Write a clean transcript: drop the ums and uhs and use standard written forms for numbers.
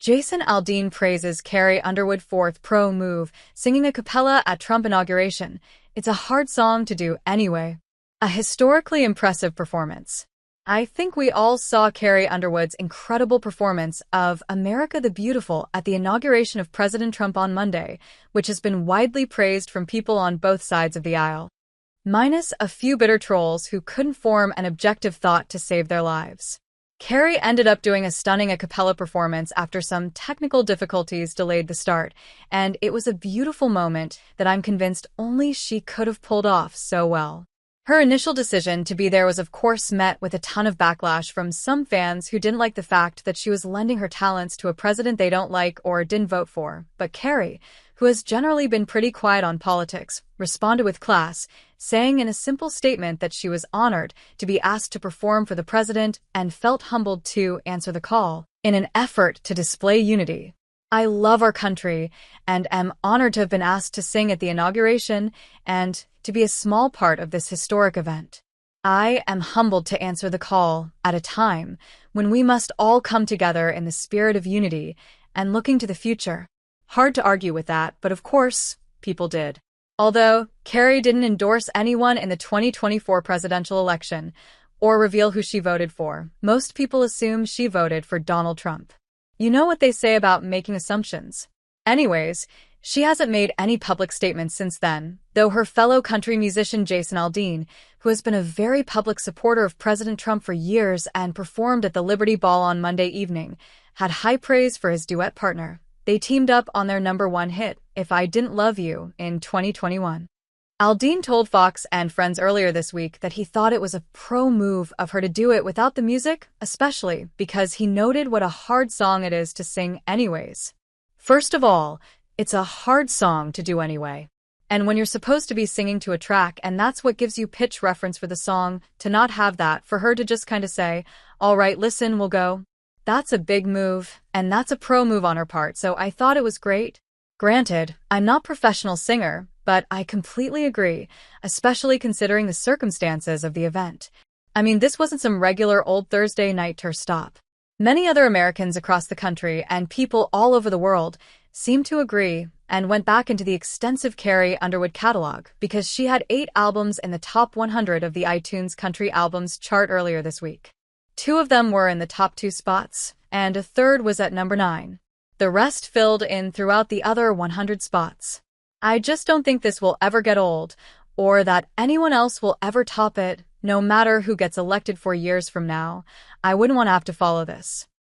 Jason Aldean praises Carrie Underwood fourth pro move, singing a cappella at Trump Inauguration. It's a hard song to do anyway. A historically impressive performance. I think we all saw Carrie Underwood's incredible performance of America the Beautiful at the inauguration of President Trump on Monday, which has been widely praised from people on both sides of the aisle. Minus a few bitter trolls who couldn't form an objective thought to save their lives. Carrie ended up doing a stunning a cappella performance after some technical difficulties delayed the start, and it was a beautiful moment that I'm convinced only she could have pulled off so well. Her initial decision to be there was of course met with a ton of backlash from some fans who didn't like the fact that she was lending her talents to a president they don't like or didn't vote for, but Carrie, who has generally been pretty quiet on politics, responded with class, saying in a simple statement that she was honored to be asked to perform for the president and felt humbled to answer the call in an effort to display unity. I love our country and am honored to have been asked to sing at the inauguration and to be a small part of this historic event. I am humbled to answer the call at a time when we must all come together in the spirit of unity and looking to the future. Hard to argue with that, but of course, people did. Although Carrie didn't endorse anyone in the 2024 presidential election or reveal who she voted for, most people assume she voted for Donald Trump. You know what they say about making assumptions. Anyways, she hasn't made any public statements since then, though her fellow country musician Jason Aldean, who has been a very public supporter of President Trump for years and performed at the Liberty Ball on Monday evening, had high praise for his duet partner. They teamed up on their #1 hit, If I Didn't Love You, in 2021. Aldean told Fox and Friends earlier this week that he thought it was a pro move of her to do it without the music, especially because he noted what a hard song it is to sing anyways. First of all, it's a hard song to do anyway. And when you're supposed to be singing to a track and that's what gives you pitch reference for the song, to not have that, for her to just kind of say, all right, listen, we'll go. That's a big move, and that's a pro move on her part, so I thought it was great. Granted, I'm not a professional singer, but I completely agree, especially considering the circumstances of the event. I mean, this wasn't some regular old Thursday night tour stop. Many other Americans across the country and people all over the world seemed to agree and went back into the extensive Carrie Underwood catalog because she had 8 albums in the top 100 of the iTunes Country Albums chart earlier this week. 2 of them were in the top 2 spots, and a third was at number 9. The rest filled in throughout the other 100 spots. I just don't think this will ever get old, or that anyone else will ever top it, no matter who gets elected 4 years from now. I wouldn't want to have to follow this.